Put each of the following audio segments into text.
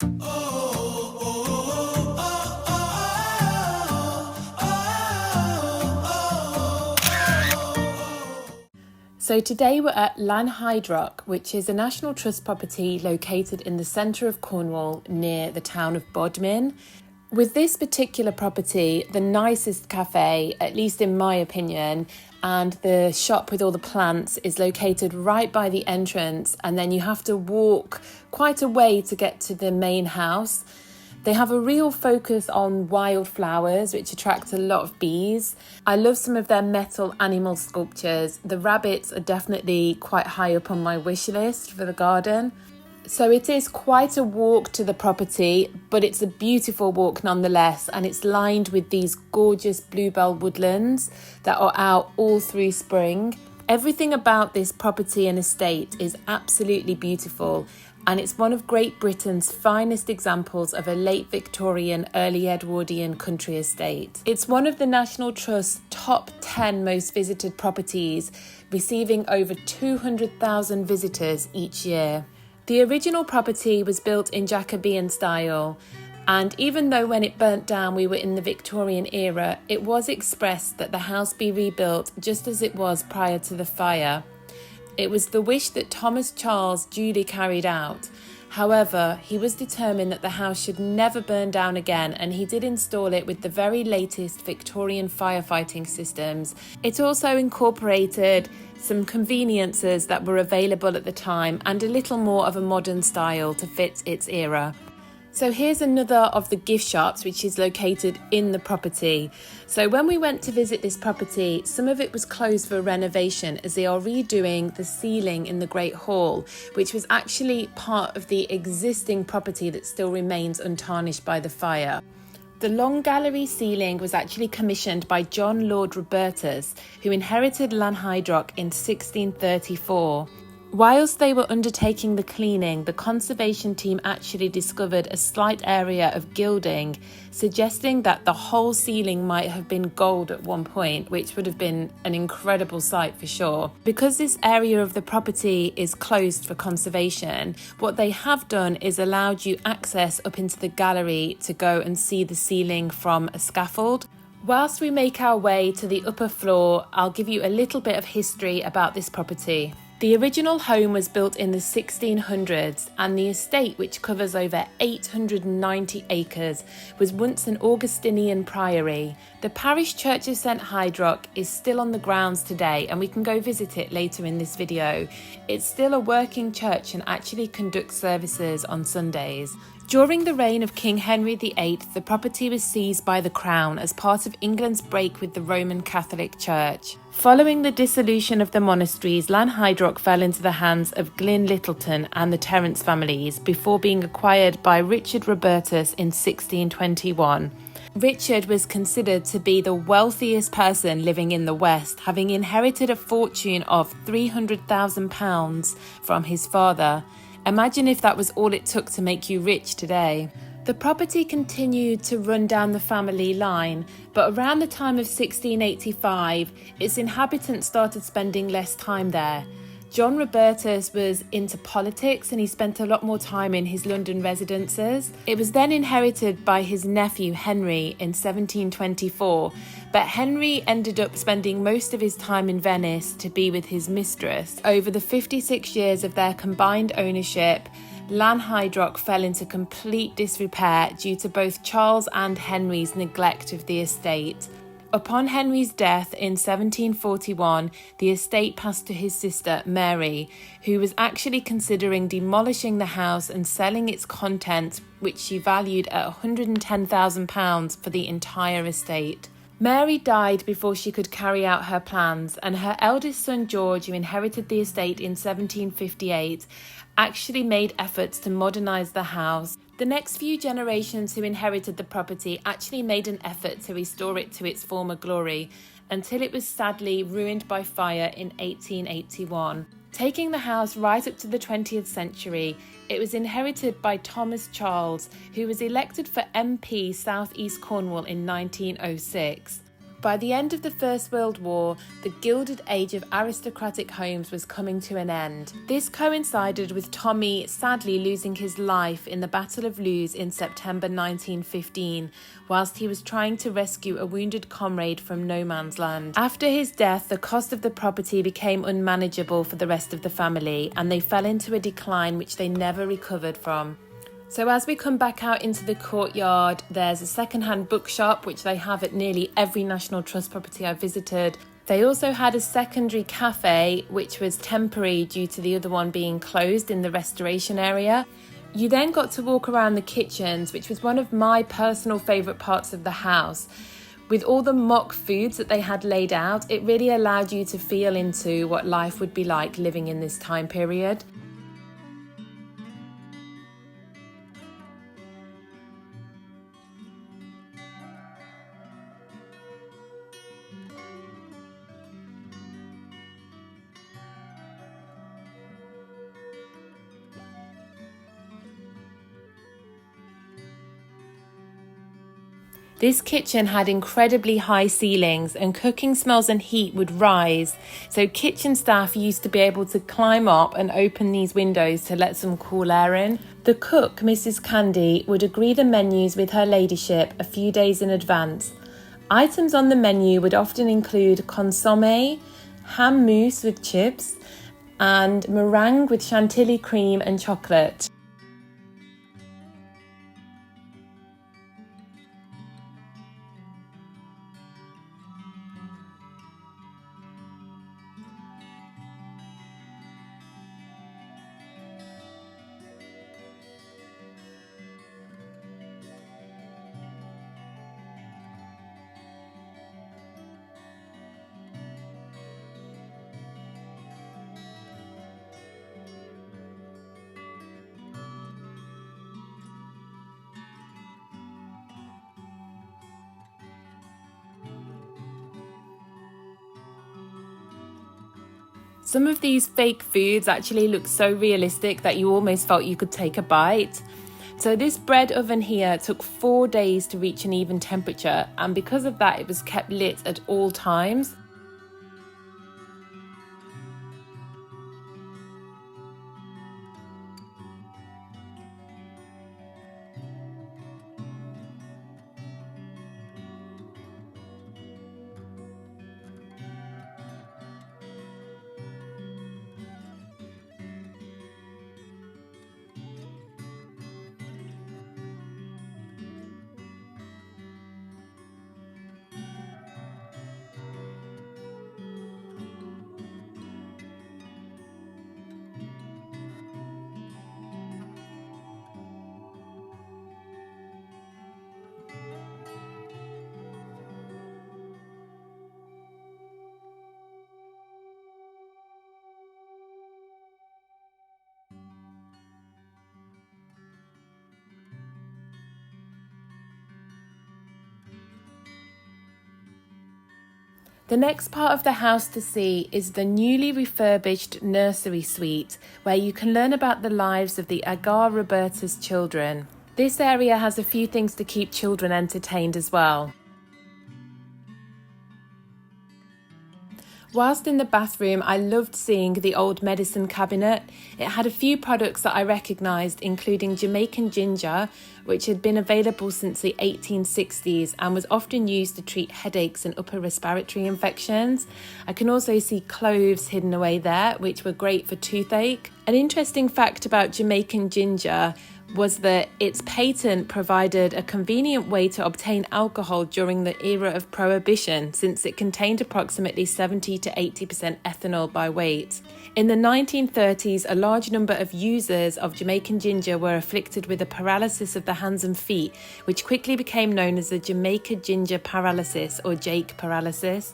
So today we're at Lanhydrock, which is a National Trust property located in the centre of Cornwall near the town of Bodmin. With this particular property, the nicest cafe, at least in my opinion, and the shop with all the plants is located right by the entrance, and then you have to walk quite a way to get to the main house. They have a real focus on wildflowers, which attracts a lot of bees. I love some of their metal animal sculptures. The rabbits are definitely quite high up on my wish list for the garden. So it is quite a walk to the property, but it's a beautiful walk nonetheless, and it's lined with these gorgeous bluebell woodlands that are out all through spring. Everything about this property and estate is absolutely beautiful, and it's one of Great Britain's finest examples of a late Victorian, early Edwardian country estate. It's one of the National Trust's top 10 most visited properties, receiving over 200,000 visitors each year. The original property was built in Jacobean style, and even though when it burnt down we were in the Victorian era, it was expressed that the house be rebuilt just as it was prior to the fire. It was the wish that Thomas Charles duly carried out. However, he was determined that the house should never burn down again, and he did install it with the very latest Victorian firefighting systems. It also incorporated some conveniences that were available at the time and a little more of a modern style to fit its era. So here's another of the gift shops which is located in the property. So when we went to visit this property, some of it was closed for renovation as they are redoing the ceiling in the Great Hall, which was actually part of the existing property that still remains untarnished by the fire. The long gallery ceiling was actually commissioned by John Lord Robertus, who inherited Lanhydrock in 1634. Whilst they were undertaking the cleaning, the conservation team actually discovered a slight area of gilding, suggesting that the whole ceiling might have been gold at one point, which would have been an incredible sight for sure. Because this area of the property is closed for conservation, what they have done is allowed you access up into the gallery to go and see the ceiling from a scaffold. Whilst we make our way to the upper floor, I'll give you a little bit of history about this property. The original home was built in the 1600s, and the estate, which covers over 890 acres, was once an Augustinian priory. The parish church of St Hydrock is still on the grounds today, and we can go visit it later in this video. It's still a working church and actually conducts services on Sundays. During the reign of King Henry VIII, the property was seized by the Crown as part of England's break with the Roman Catholic Church. Following the dissolution of the monasteries, Lanhydrock fell into the hands of Glyn Littleton and the Terence families before being acquired by Richard Robertus in 1621. Richard was considered to be the wealthiest person living in the West, having inherited a fortune of £300,000 from his father. Imagine if that was all it took to make you rich today. The property continued to run down the family line, but around the time of 1685, its inhabitants started spending less time there. John Robertus was into politics and he spent a lot more time in his London residences. It was then inherited by his nephew Henry in 1724, but Henry ended up spending most of his time in Venice to be with his mistress. Over the 56 years of their combined ownership, Lanhydrock fell into complete disrepair due to both Charles and Henry's neglect of the estate. Upon Henry's death in 1741, the estate passed to his sister Mary, who was actually considering demolishing the house and selling its contents, which she valued at £110,000 for the entire estate. Mary died before she could carry out her plans, and her eldest son George, who inherited the estate in 1758, actually made efforts to modernise the house. The next few generations who inherited the property actually made an effort to restore it to its former glory, until it was sadly ruined by fire in 1881. Taking the house right up to the 20th century, it was inherited by Thomas Charles, who was elected for MP South East Cornwall in 1906. By the end of the First World War, the Gilded Age of aristocratic homes was coming to an end. This coincided with Tommy sadly losing his life in the Battle of Loos in September 1915, whilst he was trying to rescue a wounded comrade from no man's land. After his death, the cost of the property became unmanageable for the rest of the family, and they fell into a decline which they never recovered from. So as we come back out into the courtyard, there's a second-hand bookshop, which they have at nearly every National Trust property I've visited. They also had a secondary cafe, which was temporary due to the other one being closed in the restoration area. You then got to walk around the kitchens, which was one of my personal favourite parts of the house. With all the mock foods that they had laid out, it really allowed you to feel into what life would be like living in this time period. This kitchen had incredibly high ceilings and cooking smells and heat would rise, so kitchen staff used to be able to climb up and open these windows to let some cool air in. The cook, Mrs. Candy, would agree the menus with her ladyship a few days in advance. Items on the menu would often include consommé, ham mousse with chips, and meringue with chantilly cream and chocolate. Some of these fake foods actually look so realistic that you almost felt you could take a bite. So this bread oven here took 4 days to reach an even temperature, and because of that it was kept lit at all times. The next part of the house to see is the newly refurbished nursery suite, where you can learn about the lives of the Agar Roberta's children. This area has a few things to keep children entertained as well. Whilst in the bathroom, I loved seeing the old medicine cabinet. It had a few products that I recognised, including Jamaican ginger, which had been available since the 1860s and was often used to treat headaches and upper respiratory infections. I can also see cloves hidden away there, which were great for toothache. An interesting fact about Jamaican ginger was that its patent provided a convenient way to obtain alcohol during the era of Prohibition, since it contained approximately 70 to 80% ethanol by weight. In the 1930s, a large number of users of Jamaican ginger were afflicted with a paralysis of the hands and feet, which quickly became known as the Jamaica ginger paralysis, or Jake paralysis.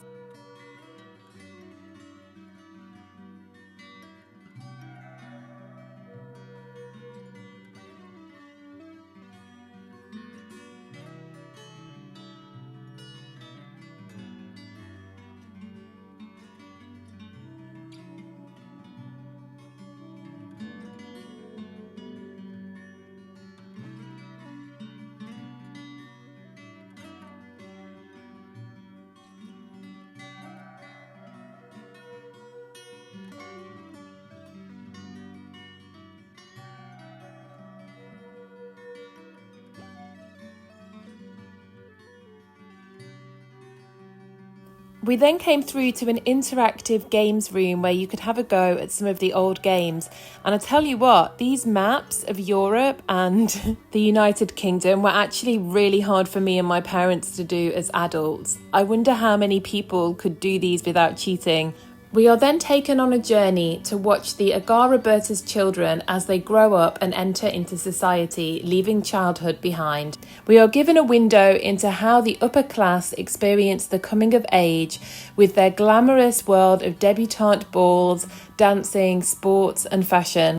We then came through to an interactive games room where you could have a go at some of the old games. And I tell you what, these maps of Europe and the United Kingdom were actually really hard for me and my parents to do as adults. I wonder how many people could do these without cheating. We are then taken on a journey to watch the Agar Roberta's children as they grow up and enter into society, leaving childhood behind. We are given a window into how the upper class experience the coming of age with their glamorous world of debutante balls, dancing, sports and fashion.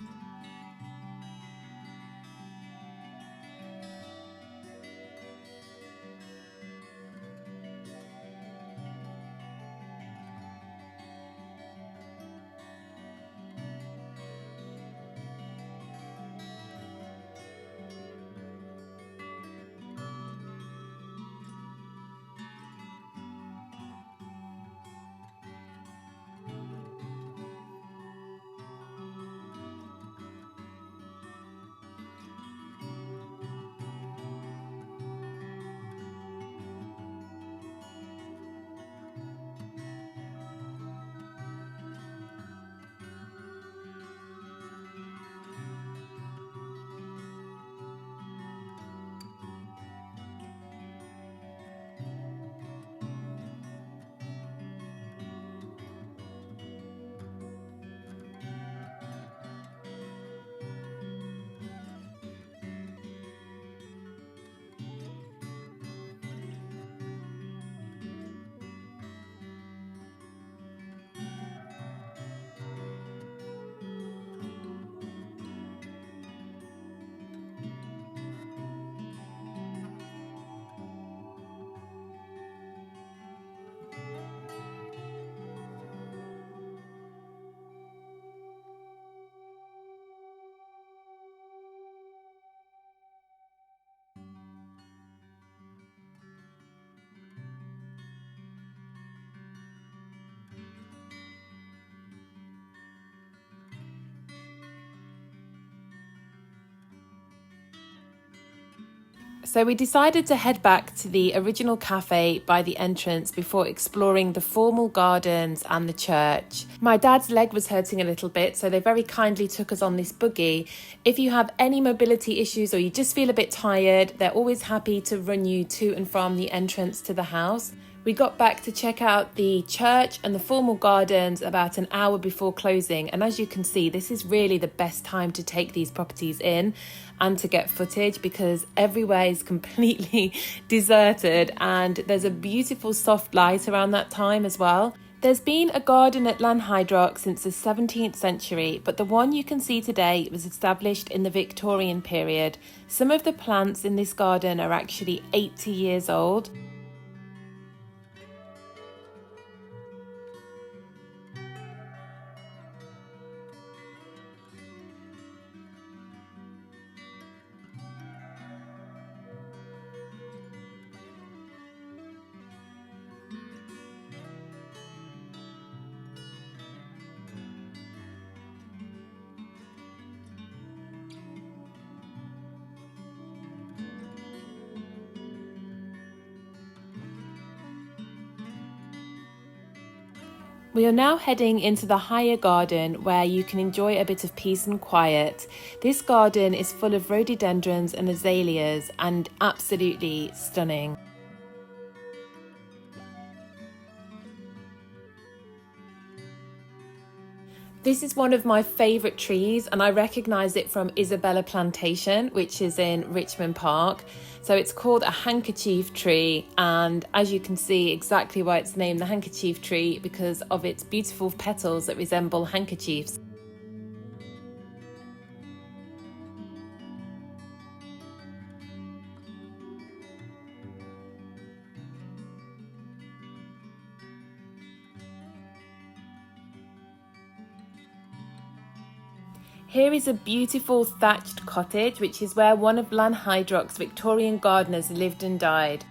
So we decided to head back to the original cafe by the entrance before exploring the formal gardens and the church. My dad's leg was hurting a little bit, so they very kindly took us on this buggy. If you have any mobility issues or you just feel a bit tired, they're always happy to run you to and from the entrance to the house. We got back to check out the church and the formal gardens about an hour before closing, and as you can see, this is really the best time to take these properties in and to get footage because everywhere is completely deserted and there's a beautiful soft light around that time as well. There's been a garden at Lanhydrock since the 17th century, but the one you can see today was established in the Victorian period. Some of the plants in this garden are actually 80 years old. We are now heading into the higher garden where you can enjoy a bit of peace and quiet. This garden is full of rhododendrons and azaleas and absolutely stunning. This is one of my favourite trees and I recognise it from Isabella Plantation, which is in Richmond Park. So it's called a handkerchief tree, and as you can see exactly why it's named the handkerchief tree, because of its beautiful petals that resemble handkerchiefs. Here is a beautiful thatched cottage, which is where one of Lanhydrock's Victorian gardeners lived and died.